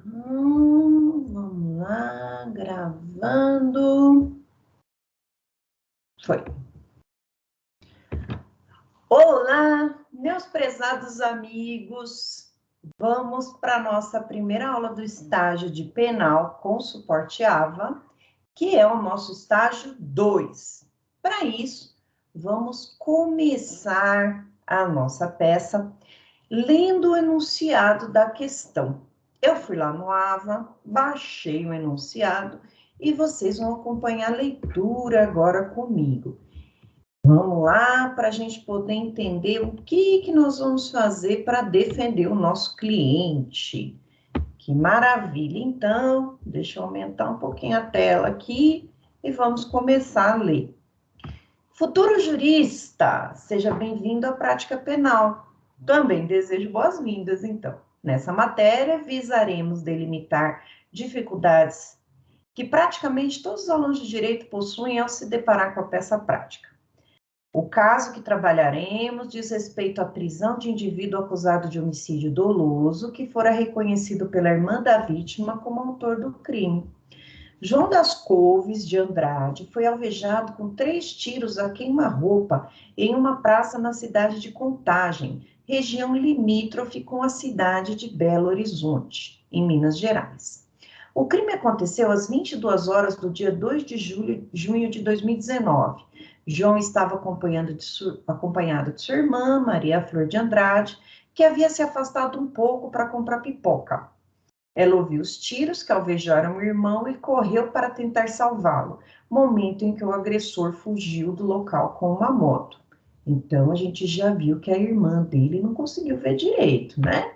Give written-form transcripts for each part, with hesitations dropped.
Vamos lá, gravando. Foi. Olá, meus prezados amigos. Vamos para a nossa primeira aula do estágio de penal com suporte AVA, que é o nosso estágio 2. Para isso, vamos começar a nossa peça lendo o enunciado da questão. Eu fui lá no AVA, baixei o enunciado e vocês vão acompanhar a leitura agora comigo. Vamos lá para a gente poder entender o que nós vamos fazer para defender o nosso cliente. Que maravilha! Então, deixa eu aumentar um pouquinho a tela aqui e vamos começar a ler. Futuro jurista, seja bem-vindo à prática penal. Também desejo boas-vindas, então. Nessa matéria, visaremos delimitar dificuldades que praticamente todos os alunos de direito possuem ao se deparar com a peça prática. O caso que trabalharemos diz respeito à prisão de indivíduo acusado de homicídio doloso que fora reconhecido pela irmã da vítima como autor do crime. João das Couves de Andrade foi alvejado com 3 tiros a queima-roupa em uma praça na cidade de Contagem, região limítrofe com a cidade de Belo Horizonte, em Minas Gerais. O crime aconteceu às 22 horas do dia 2 de junho de 2019. João estava acompanhado de sua irmã, Maria Flor de Andrade, que havia se afastado um pouco para comprar pipoca. Ela ouviu os tiros que alvejaram o irmão e correu para tentar salvá-lo, momento em que o agressor fugiu do local com uma moto. Então, a gente já viu que a irmã dele não conseguiu ver direito, né?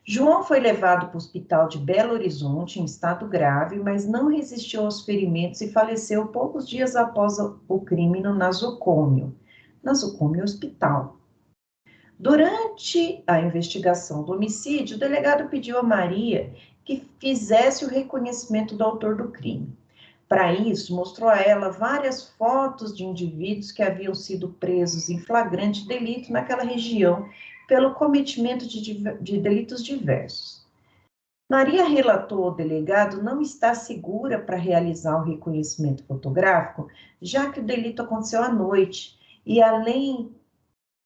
João foi levado para o hospital de Belo Horizonte em estado grave, mas não resistiu aos ferimentos e faleceu poucos dias após o crime no nosocômio Hospital. Durante a investigação do homicídio, o delegado pediu a Maria que fizesse o reconhecimento do autor do crime. Para isso, mostrou a ela várias fotos de indivíduos que haviam sido presos em flagrante delito naquela região pelo cometimento de delitos diversos. Maria relatou ao delegado não estar segura para realizar o reconhecimento fotográfico, já que o delito aconteceu à noite e, além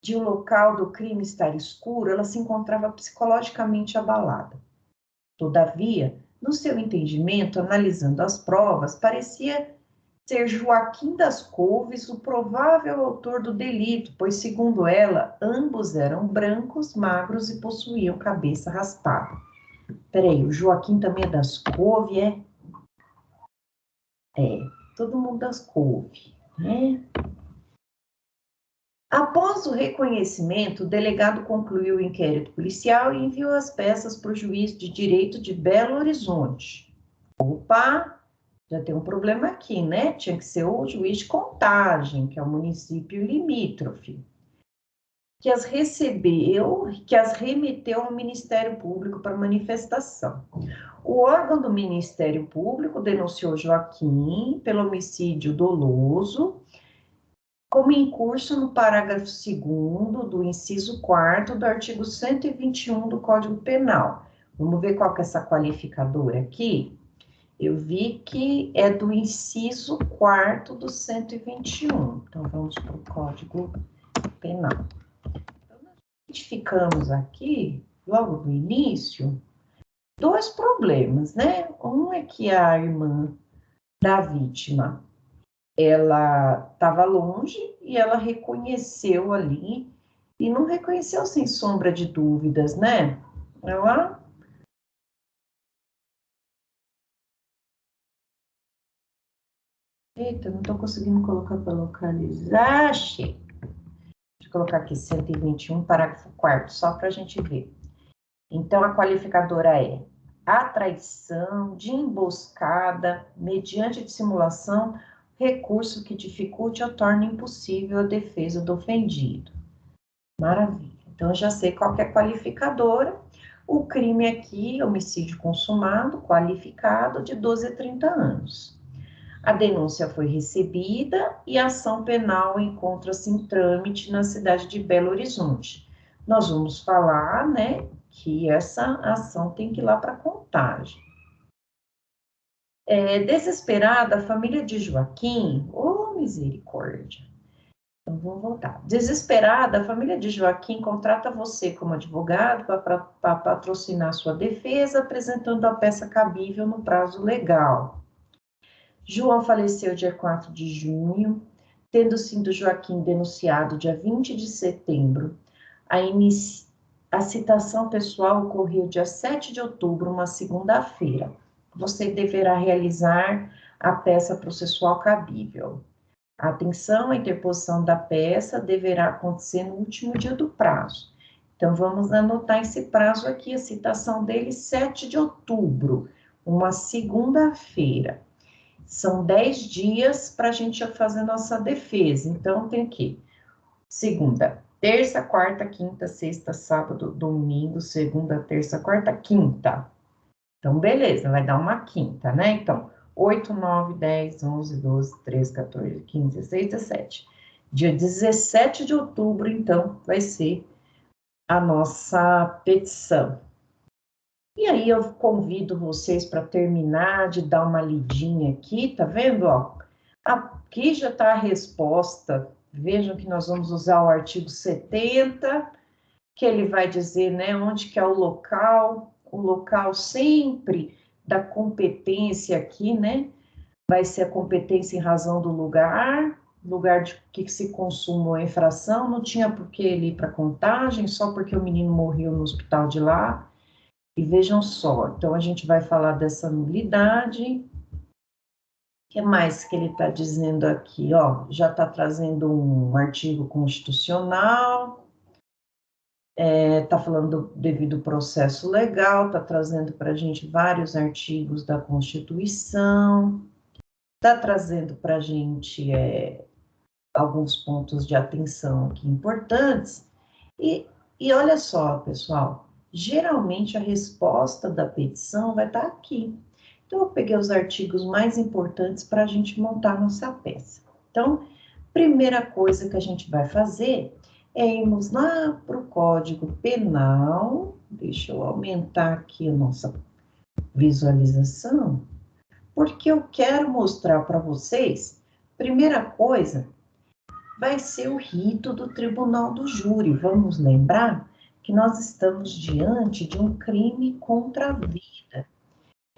de o local do crime estar escuro, ela se encontrava psicologicamente abalada. Todavia, no seu entendimento, analisando as provas, parecia ser Joaquim das Couves o provável autor do delito, pois, segundo ela, ambos eram brancos, magros e possuíam cabeça raspada. Peraí, o Joaquim também é das Couves, é? É, todo mundo das Couves, né? Após o reconhecimento, o delegado concluiu o inquérito policial e enviou as peças para o juiz de direito de Belo Horizonte. Opa, já tem um problema aqui, né? Tinha que ser o juiz de Contagem, que é o município limítrofe, que as remeteu ao Ministério Público para manifestação. O órgão do Ministério Público denunciou Joaquim pelo homicídio doloso, como incurso no parágrafo 2º do inciso 4º do artigo 121 do Código Penal. Vamos ver qual que é essa qualificadora aqui? Eu vi que é do inciso 4º do 121. Então, vamos para o Código Penal. Então, nós identificamos aqui, logo no início, 2 problemas, né? Um é que a irmã da vítima ela estava longe e ela reconheceu ali, e não reconheceu sem sombra de dúvidas, né? Ela... Eita, não estou conseguindo colocar para localizar, achei. Deixa eu colocar aqui 121, parágrafo 4º, só para a gente ver. Então, a qualificadora é a traição de emboscada mediante dissimulação, recurso que dificulte ou torne impossível a defesa do ofendido. Maravilha. Então, eu já sei qual que é a qualificadora. O crime aqui, homicídio consumado, qualificado, de 12 a 30 anos. A denúncia foi recebida e a ação penal encontra-se em trâmite na cidade de Belo Horizonte. Nós vamos falar, né, que essa ação tem que ir lá para Contagem. contagem. Desesperada, a família de Joaquim, oh, misericórdia. Então, vamos voltar. Desesperada, a família de Joaquim contrata você como advogado para patrocinar sua defesa, apresentando a peça cabível no prazo legal. João faleceu dia 4 de junho, tendo sido Joaquim denunciado dia 20 de setembro. A citação pessoal ocorreu dia 7 de outubro, uma segunda-feira. Você deverá realizar a peça processual cabível. Atenção, a interposição da peça deverá acontecer no último dia do prazo. Então, vamos anotar esse prazo aqui, a citação dele, 7 de outubro, uma segunda-feira. São 10 dias para a gente fazer nossa defesa. Então, tem aqui, segunda, terça, quarta, quinta, sexta, sábado, domingo, segunda, terça, quarta, quinta. Então, beleza, vai dar uma quinta, né? Então, 8, 9, 10, 11, 12, 13, 14, 15, 16, 17. Dia 17 de outubro, então, vai ser a nossa petição. E aí, eu convido vocês para terminar de dar uma lidinha aqui, tá vendo, ó? Aqui já está a resposta. Vejam que nós vamos usar o artigo 70, que ele vai dizer, né, onde que é o local sempre da competência aqui, né, vai ser a competência em razão do lugar de que se consumou a infração, não tinha por que ele ir para contagem, só porque o menino morreu no hospital de lá, e vejam só, então a gente vai falar dessa nulidade. O que mais que ele está dizendo aqui, ó, já está trazendo um artigo constitucional, está falando do devido processo legal, está trazendo para a gente vários artigos da Constituição, está trazendo para a gente alguns pontos de atenção aqui importantes, e olha só, pessoal, geralmente a resposta da petição vai estar aqui. Então, eu peguei os artigos mais importantes para a gente montar nossa peça. Então, primeira coisa que a gente vai fazer é irmos lá para o Código Penal. Deixa eu aumentar aqui a nossa visualização, porque eu quero mostrar para vocês, primeira coisa, vai ser o rito do Tribunal do Júri. Vamos lembrar que nós estamos diante de um crime contra a vida.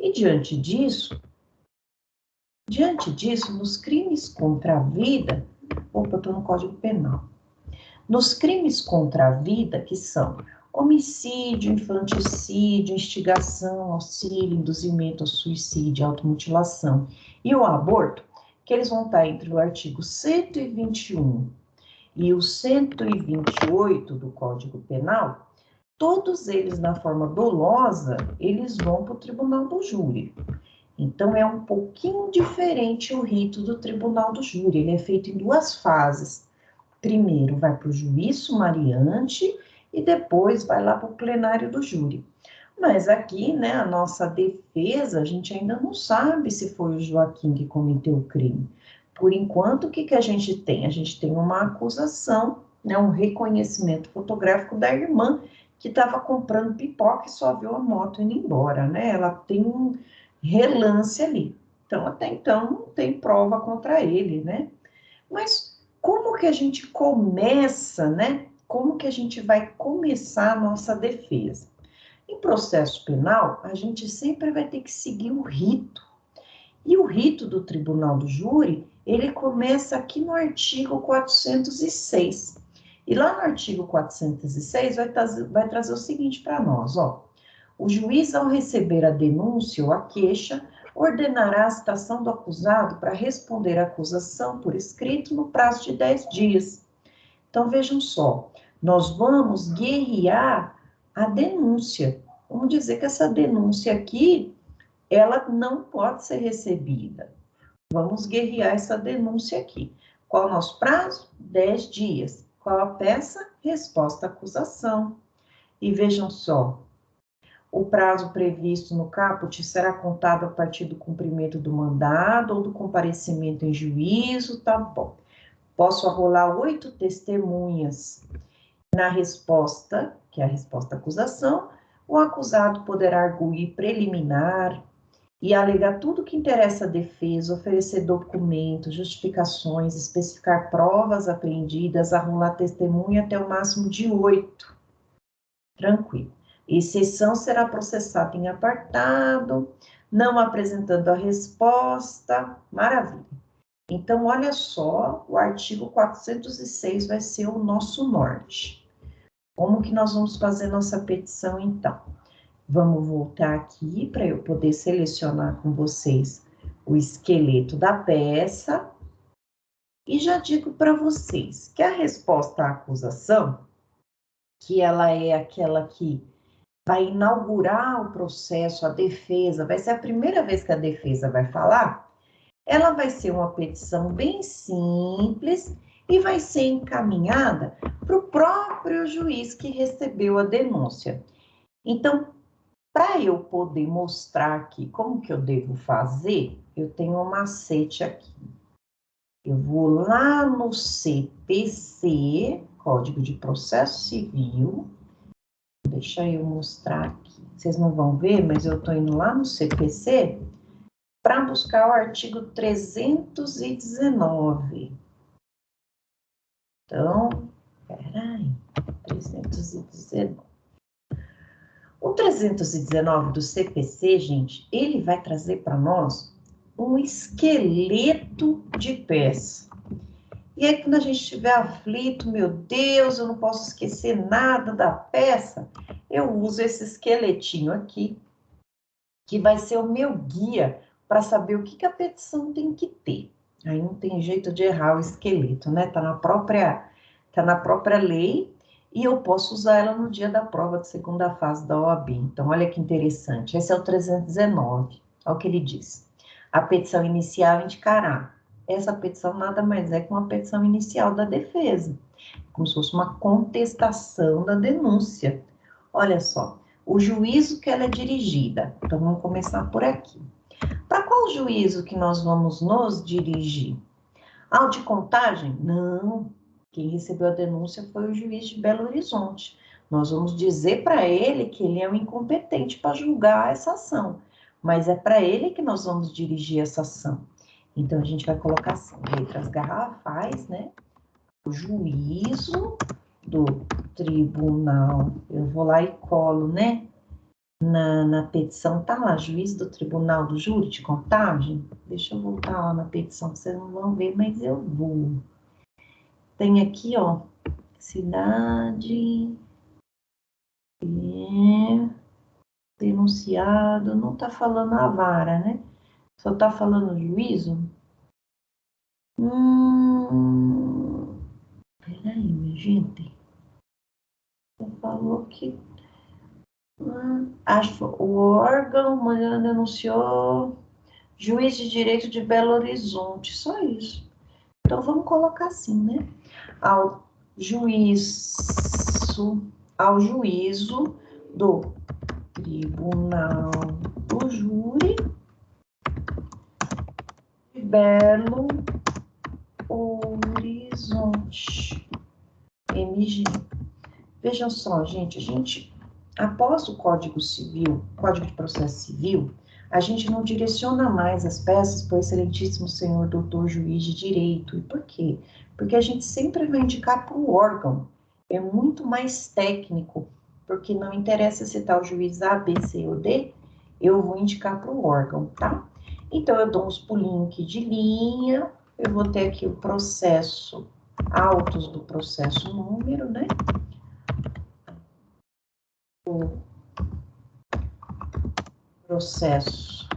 E diante disso, nos crimes contra a vida, opa, eu estou no Código Penal. Nos crimes contra a vida, que são homicídio, infanticídio, instigação, auxílio, induzimento ao suicídio, automutilação e o aborto, que eles vão estar entre o artigo 121 e o 128 do Código Penal, todos eles na forma dolosa, eles vão para o Tribunal do Júri. Então, é um pouquinho diferente o rito do Tribunal do Júri, ele é feito em duas fases. Primeiro vai para o juiz sumariante e depois vai lá para o plenário do júri. Mas aqui, né, a nossa defesa, a gente ainda não sabe se foi o Joaquim que cometeu o crime. Por enquanto, o que a gente tem? A gente tem uma acusação, né, um reconhecimento fotográfico da irmã que estava comprando pipoca e só viu a moto indo embora, né? Ela tem um relance ali. Então, até então, não tem prova contra ele, né? Mas como que a gente começa, né? Como que a gente vai começar a nossa defesa? Em processo penal, a gente sempre vai ter que seguir o rito. E o rito do Tribunal do Júri, ele começa aqui no artigo 406. E lá no artigo 406 vai trazer o seguinte para nós, ó. O juiz, ao receber a denúncia ou a queixa, ordenará a citação do acusado para responder à acusação por escrito no prazo de 10 dias. Então, vejam só, nós vamos guerrear a denúncia. Vamos dizer que essa denúncia aqui, ela não pode ser recebida. Vamos guerrear essa denúncia aqui. Qual o nosso prazo? 10 dias. Qual a peça? Resposta à acusação. E vejam só, o prazo previsto no caput será contado a partir do cumprimento do mandado ou do comparecimento em juízo, tá bom. Posso arrolar 8 testemunhas na resposta, que é a resposta à acusação, O acusado poderá arguir preliminar e alegar tudo que interessa à defesa, oferecer documentos, justificações, especificar provas apreendidas, arrolar testemunha até o máximo de 8. Tranquilo. Exceção será processada em apartado, não apresentando a resposta. Maravilha. Então, olha só, o artigo 406 vai ser o nosso norte. Como que nós vamos fazer nossa petição, então? Vamos voltar aqui para eu poder selecionar com vocês o esqueleto da peça. E já digo para vocês que a resposta à acusação, que ela é aquela que vai inaugurar o processo, a defesa, vai ser a primeira vez que a defesa vai falar, ela vai ser uma petição bem simples e vai ser encaminhada para o próprio juiz que recebeu a denúncia. Então, para eu poder mostrar aqui como que eu devo fazer, eu tenho um macete aqui. Eu vou lá no CPC, Código de Processo Civil. Deixa eu mostrar aqui. Vocês não vão ver, mas eu estou indo lá no CPC para buscar o artigo 319. Então, peraí, 319. O 319 do CPC, gente, ele vai trazer para nós um esqueleto de peça. E aí, quando a gente estiver aflito, meu Deus, eu não posso esquecer nada da peça, eu uso esse esqueletinho aqui, que vai ser o meu guia para saber o que a petição tem que ter. Aí não tem jeito de errar o esqueleto, né? Tá na própria lei e eu posso usar ela no dia da prova de segunda fase da OAB. Então, olha que interessante. Esse é o 319. Olha o que ele diz. A petição inicial indicará. Essa petição nada mais é que uma petição inicial da defesa, como se fosse uma contestação da denúncia. Olha só, o juízo que ela é dirigida. Então, vamos começar por aqui. Para qual juízo que nós vamos nos dirigir? Ao de Contagem? Não. Quem recebeu a denúncia foi o juiz de Belo Horizonte. Nós vamos dizer para ele que ele é um incompetente para julgar essa ação, mas é para ele que nós vamos dirigir essa ação. Então, a gente vai colocar assim, letras garrafais, né? O juízo do tribunal. Eu vou lá e colo, né? Na petição, tá lá, juiz do tribunal do júri de contagem. Deixa eu voltar lá na petição, que vocês não vão ver, mas eu vou. Tem aqui, ó, cidade, denunciado, não tá falando a vara, né? Só tá falando juízo. Peraí, minha gente. Falou que acho o órgão, amanhã denunciou juiz de direito de Belo Horizonte, só isso. Então, vamos colocar assim, né? Ao juízo do Tribunal do Júri de Belo Horizonte, MG. Vejam só, gente, após o Código Civil, Código de Processo Civil, a gente não direciona mais as peças para o excelentíssimo senhor doutor juiz de direito. E por quê? Porque a gente sempre vai indicar para o órgão. É muito mais técnico, porque não interessa se tá o juiz A, B, C ou D, eu vou indicar para o órgão, tá? Então, eu dou uns pulinhos aqui de linha, eu vou ter aqui o processo, autos do processo número, né? O processo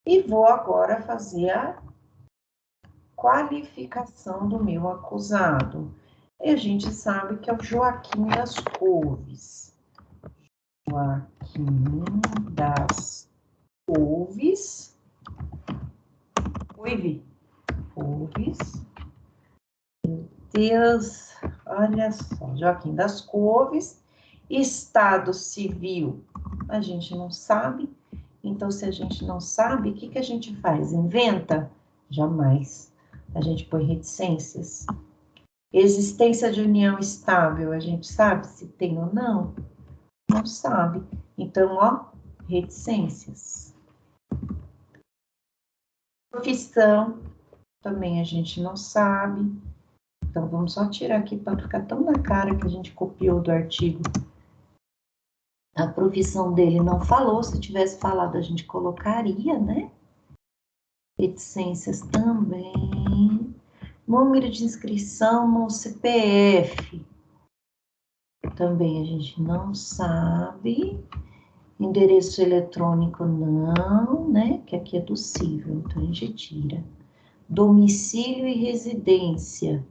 e vou agora fazer a qualificação do meu acusado. E a gente sabe que é o Joaquim das Couves. Joaquim das Couves. Couves. Meu Deus, olha só. Joaquim das Couves. Estado civil, a gente não sabe. Então, se a gente não sabe, o que a gente faz? Inventa? Jamais. A gente põe reticências. Existência de união estável, a gente sabe se tem ou não? Não sabe. Então, ó, reticências. Profissão, também a gente não sabe. Então, vamos só tirar aqui para ficar tão na cara que a gente copiou do artigo. A profissão dele não falou, se tivesse falado a gente colocaria, né? Reticências também. Número de inscrição no CPF. Também a gente não sabe. Endereço eletrônico não, né? Que aqui é do cível, então a gente tira. Domicílio e residência.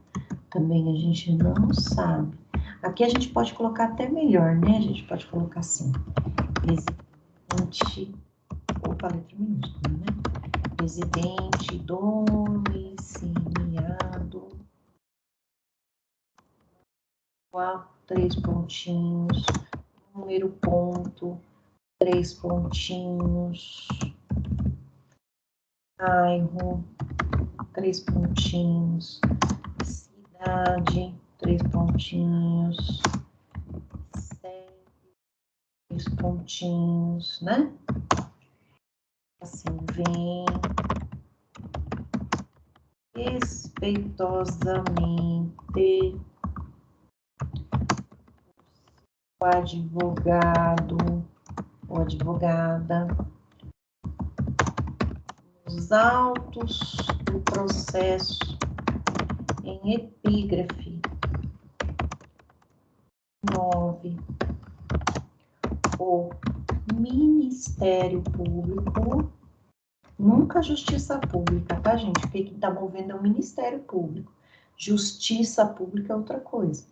Também a gente não sabe. Aqui a gente pode colocar até melhor, né? A gente pode colocar assim. Residente. Opa, letra minúscula, né? Residente domiciliado. 3 pontinhos. Número ponto. 3 pontinhos. Bairro. 3 pontinhos. Cidade. 3 pontinhos. 3 pontinhos, né? Assim vem. Respeitosamente. O advogado ou advogada. Os autos do processo em epígrafe. 9. O Ministério Público, nunca Justiça Pública, tá, gente? Porque quem tá movendo é o Ministério Público. Justiça Pública é outra coisa.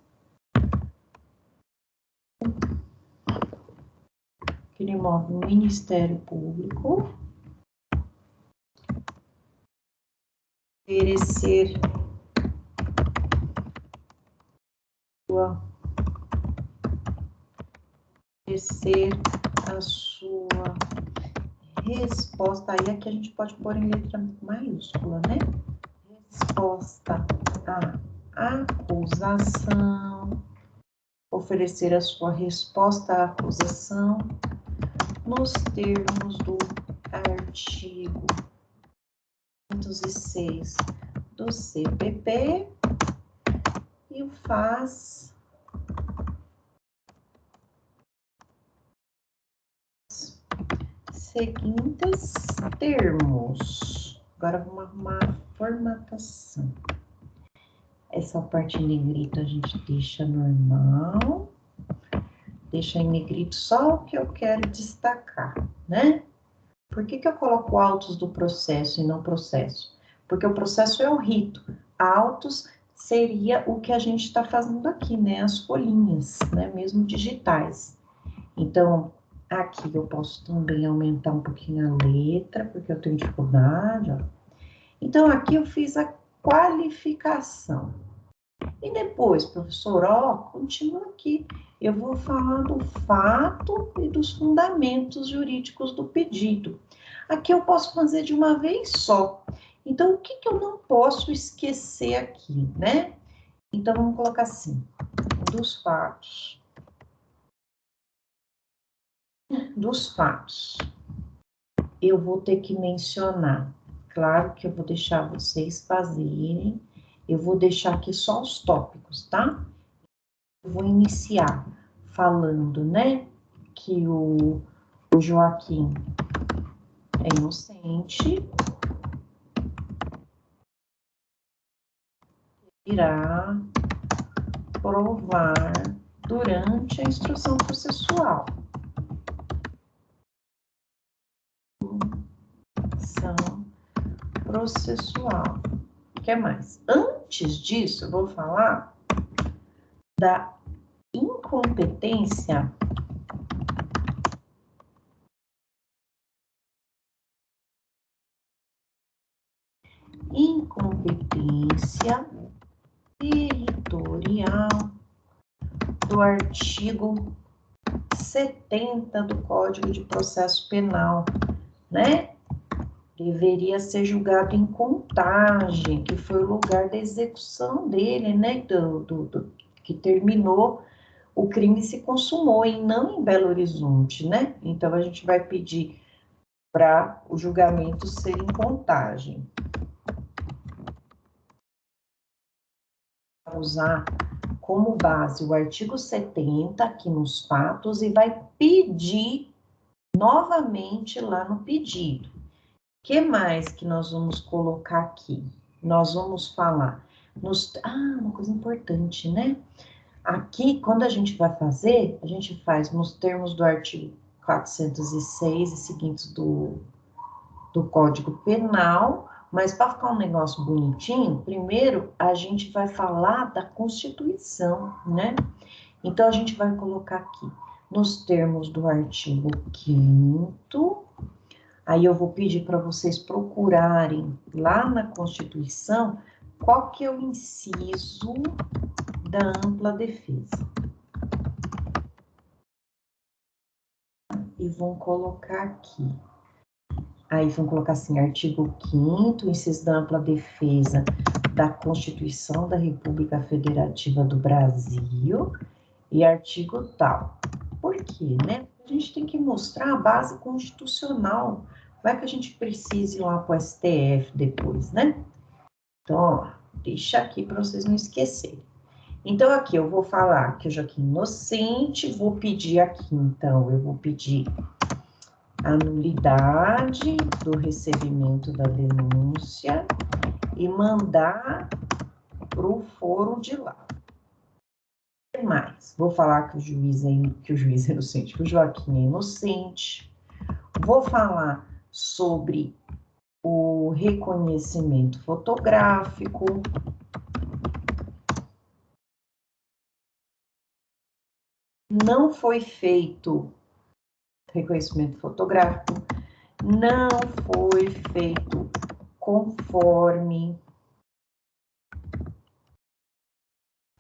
Que ele move o Ministério Público. Oferecer a sua resposta. Aí aqui a gente pode pôr em letra maiúscula, né? Resposta à acusação. Oferecer a sua resposta à acusação nos termos do artigo 506 do CPP e o faz seguintes termos. Agora vamos arrumar a formatação. Essa parte em negrito a gente deixa normal. Deixa em negrito só o que eu quero destacar, né? Por que eu coloco autos do processo e não processo? Porque o processo é o rito. Autos seria o que a gente está fazendo aqui, né? As folhinhas, né? Mesmo digitais. Então, aqui eu posso também aumentar um pouquinho a letra, porque eu tenho dificuldade, ó. Então, aqui eu fiz a qualificação. E depois, professor, ó, continua aqui. Eu vou falar do fato e dos fundamentos jurídicos do pedido. Aqui eu posso fazer de uma vez só. Então, o que eu não posso esquecer aqui, né? Então, vamos colocar assim, dos fatos. Dos fatos. Eu vou ter que mencionar. Claro que eu vou deixar vocês fazerem. Eu vou deixar aqui só os tópicos, tá? Eu vou iniciar falando, né, que o Joaquim é inocente, irá provar durante a instrução processual. Processual. O que mais? Antes disso, eu vou falar da incompetência territorial do artigo 70 do Código de Processo Penal, né? deveria ser julgado em Contagem, que foi o lugar da execução dele, né? Que terminou, o crime se consumou, e não em Belo Horizonte, né? Então, a gente vai pedir para o julgamento ser em Contagem. Vou usar como base o artigo 70 aqui nos fatos e vai pedir novamente lá no pedido. O que mais que nós vamos colocar aqui? Nós vamos falar uma coisa importante, né? Aqui, quando a gente vai fazer, a gente faz nos termos do artigo 406 e seguintes do Código Penal, mas para ficar um negócio bonitinho, primeiro a gente vai falar da Constituição, né? Então, a gente vai colocar aqui, nos termos do artigo 5º, aí eu vou pedir para vocês procurarem lá na Constituição qual que é o inciso da ampla defesa. E vão colocar aqui. Aí vão colocar assim, artigo 5º, inciso da ampla defesa da Constituição da República Federativa do Brasil e artigo tal. Por quê, né? A gente tem que mostrar a base constitucional. Vai que a gente precise ir lá para o STF depois, né? Então, ó, deixa aqui para vocês não esquecerem. Então, aqui eu vou falar que eu já aqui inocente, vou pedir aqui, então, eu vou pedir a nulidade do recebimento da denúncia e mandar para o foro de lá. O que mais? Vou falar que o juiz é inocente, que o Joaquim é inocente. Vou falar sobre o reconhecimento fotográfico. Não foi feito reconhecimento fotográfico, não foi feito conforme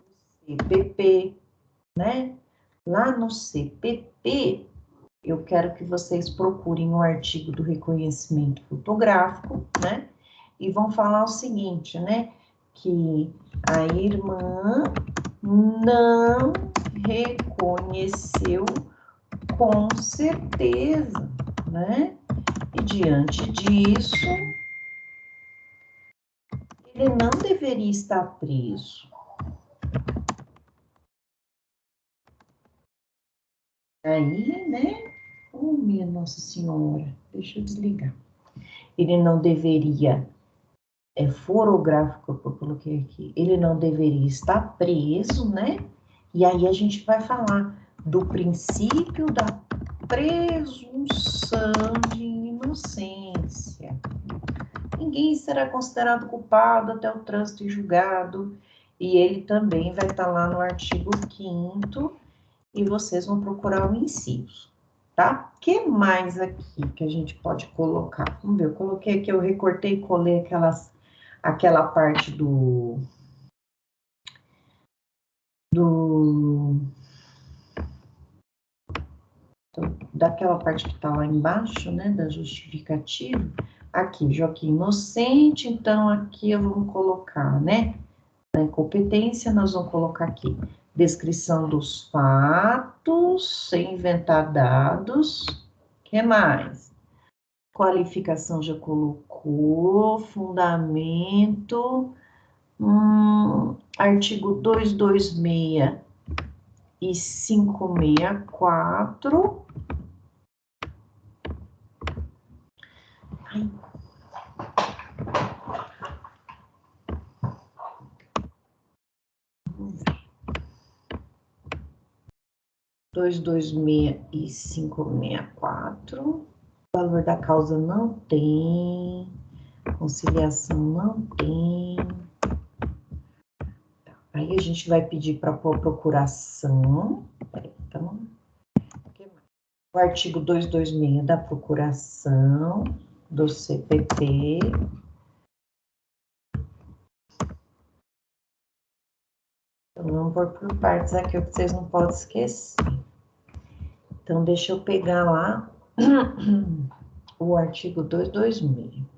o CPP, né? Lá no CPP, eu quero que vocês procurem o artigo do reconhecimento fotográfico, né? E vão falar o seguinte, né? Que a irmã não reconheceu com certeza, né? E diante disso, ele não deveria estar preso. Aí, né? Oh, minha Nossa Senhora, deixa eu desligar. Ele não deveria, forográfico que eu coloquei aqui, ele não deveria estar preso, né? E aí a gente vai falar do princípio da presunção de inocência. Ninguém será considerado culpado até o trânsito em julgado, e ele também vai estar lá no artigo 5º, e vocês vão procurar o inciso, tá? O que mais aqui que a gente pode colocar? Vamos ver, eu coloquei aqui, eu recortei e colei aquela parte daquela parte que está lá embaixo, né, da justificativa. Aqui, Joaquim inocente, então aqui eu vou colocar, né, na incompetência nós vamos colocar aqui, descrição dos fatos, sem inventar dados, que mais? Qualificação já colocou, fundamento, artigo 226 e 564. Ai. Dois, 226 e 564. O valor da causa não tem. Conciliação não tem. Aí a gente vai pedir para pôr procuração. Então, o artigo 226 da procuração do CPP. Então, vamos pôr por partes aqui, o que vocês não podem esquecer. Então, deixa eu pegar lá o artigo 226.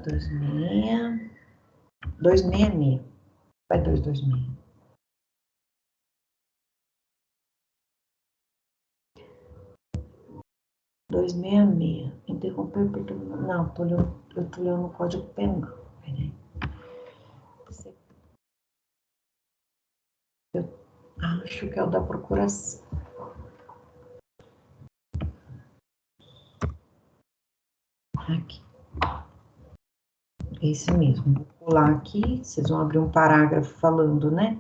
226. 266. Vai 226. Interromper porque... Não, eu tô lendo o código penal. Peraí. Eu acho que é o da procuração. Aqui. Esse mesmo. Vou pular aqui, vocês vão abrir um parágrafo falando, né?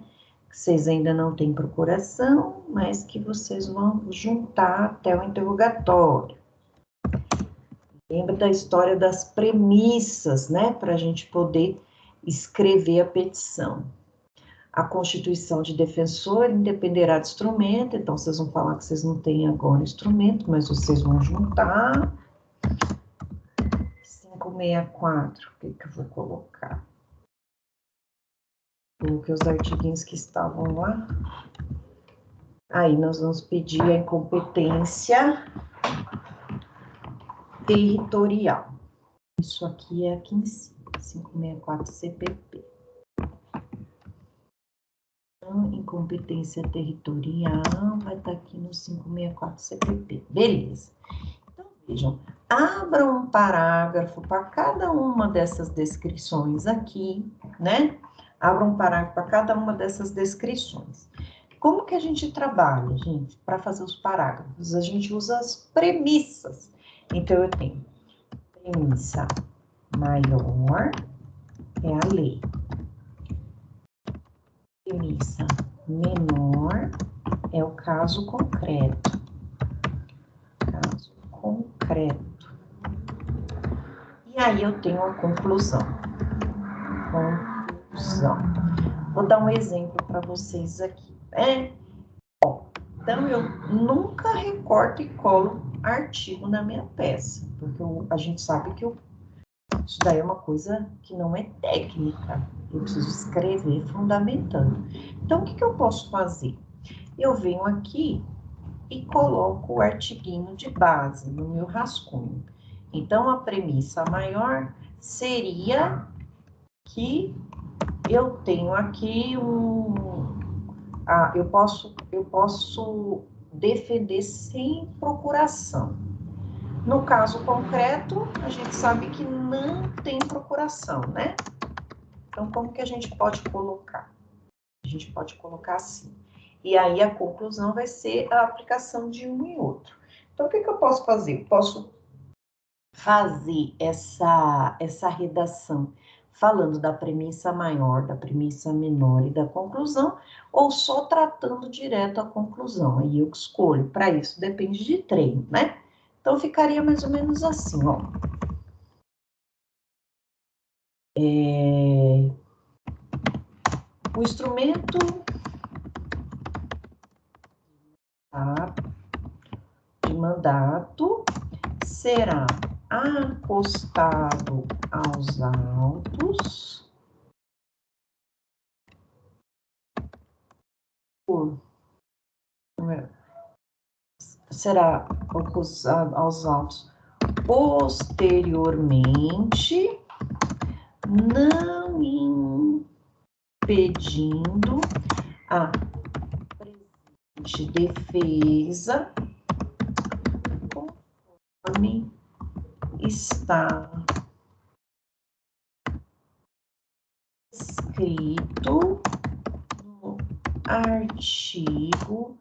Que vocês ainda não têm procuração, mas que vocês vão juntar até o interrogatório. Lembra da história das premissas, né? Para a gente poder escrever a petição. A constituição de defensor independerá do instrumento, então vocês vão falar que vocês não têm agora instrumento, mas vocês vão juntar. 564, o que eu vou colocar? Coloquei os artiguinhos que estavam lá. Aí nós vamos pedir a incompetência territorial. Isso aqui é aqui em cima, 564 CPP. Então, incompetência territorial vai estar aqui no 564 CPP. Beleza. Então, vejam, abram um parágrafo para cada uma dessas descrições aqui, né? Abram um parágrafo para cada uma dessas descrições. Como que a gente trabalha, gente, para fazer os parágrafos? A gente usa as premissas. Então, eu tenho premissa maior, é a lei. Premissa menor é o caso concreto. Caso concreto. E aí eu tenho a conclusão. Conclusão. Vou dar um exemplo para vocês aqui. Então, eu nunca recorto e colo artigo na minha peça, porque a gente sabe que isso daí é uma coisa que não é técnica. Eu preciso escrever fundamentando. Então, o que eu posso fazer? Eu venho aqui e coloco o artiguinho de base no meu rascunho. Então, a premissa maior seria que eu tenho aqui eu posso defender sem procuração. No caso concreto, a gente sabe que não tem procuração, né? Então, como que a gente pode colocar? A gente pode colocar assim. E aí, a conclusão vai ser a aplicação de um e outro. Então, o que eu posso fazer? Eu posso fazer essa redação falando da premissa maior, da premissa menor e da conclusão, ou só tratando direto a conclusão. Aí eu escolho. Para isso, depende de treino, né? Então, ficaria mais ou menos assim, ó. O instrumento de mandato será acostado aos autos será acostado aos autos posteriormente, não impedindo a presente defesa conforme está escrito no artigo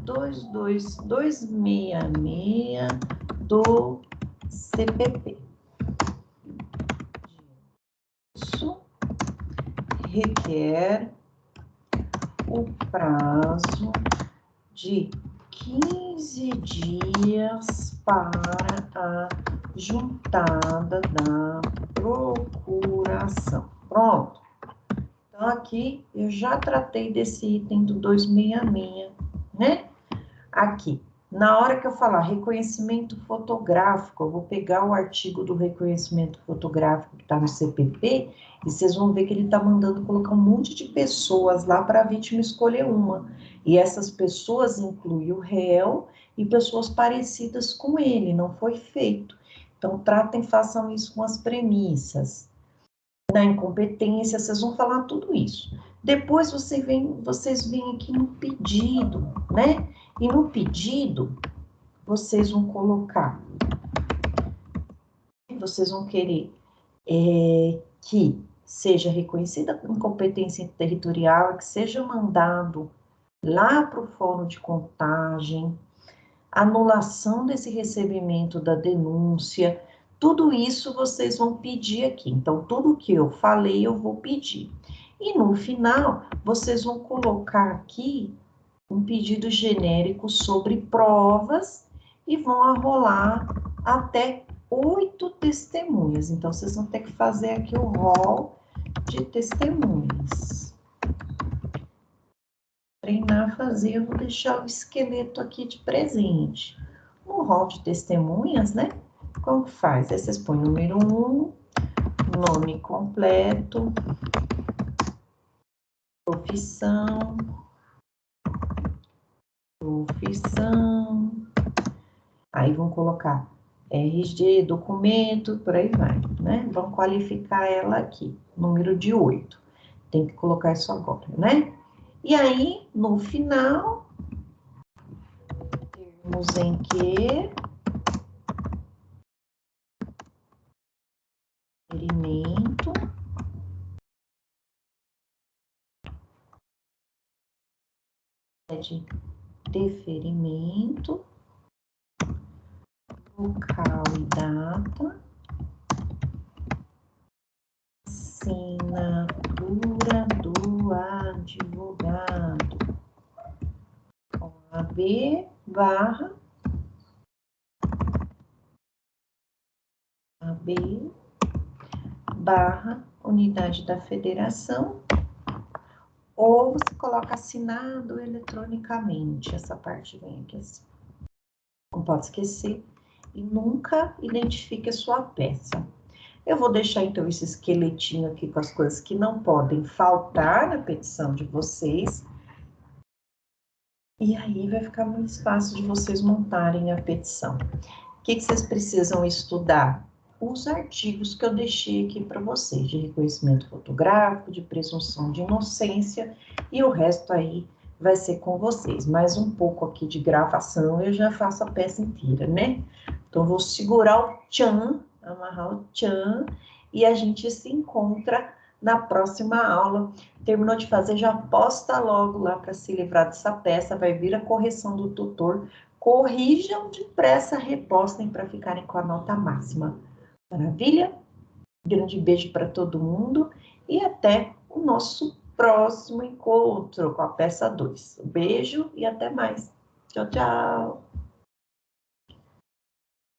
22266 do CPP. Isso requer o prazo de 15 dias para a juntada da procuração. Pronto. Então, aqui eu já tratei desse item do 266, né? Aqui, na hora que eu falar reconhecimento fotográfico, eu vou pegar o artigo do reconhecimento fotográfico que está no CPP e vocês vão ver que ele está mandando colocar um monte de pessoas lá para a vítima escolher uma. E essas pessoas incluem o réu e pessoas parecidas com ele, não foi feito. Então, tratem, façam isso com as premissas. Na incompetência, vocês vão falar tudo isso. Depois vocês vêm aqui no pedido, né? E no pedido, vocês vão colocar, vocês vão querer que seja reconhecida a incompetência territorial, que seja mandado lá para o fórum de contagem, anulação desse recebimento da denúncia, tudo isso vocês vão pedir aqui. Então, tudo que eu falei, eu vou pedir. E no final, vocês vão colocar aqui um pedido genérico sobre provas e vão arrolar até 8 testemunhas. Então, vocês vão ter que fazer aqui o rol de testemunhas. Treinar a fazer, eu vou deixar o esqueleto aqui de presente. No rol de testemunhas, né? Como que faz? Aí vocês põem número 1, nome completo, profissão, aí vão colocar RG, documento, por aí vai, né? Vão qualificar ela aqui, número de 8. Tem que colocar isso agora, né? E aí, no final, temos em que deferimento de deferimento, local e data, assinatura do advogado, OAB barra AB barra unidade da federação, ou você coloca assinado eletronicamente, essa parte vem aqui assim. Não pode esquecer e nunca identifique a sua peça. Eu vou deixar então esse esqueletinho aqui com as coisas que não podem faltar na petição de vocês. E aí vai ficar muito fácil de vocês montarem a petição. O que vocês precisam estudar? Os artigos que eu deixei aqui para vocês, de reconhecimento fotográfico, de presunção de inocência, e o resto aí vai ser com vocês. Mais um pouco aqui de gravação, eu já faço a peça inteira, né? Então, vou segurar o tchan, amarrar o tchan, e a gente se encontra na próxima aula. Terminou de fazer, já posta logo lá para se livrar dessa peça, vai vir a correção do tutor. Corrijam depressa, repostem para ficarem com a nota máxima. Maravilha? Grande beijo para todo mundo e até o nosso próximo encontro com a peça 2. Beijo e até mais. Tchau, tchau!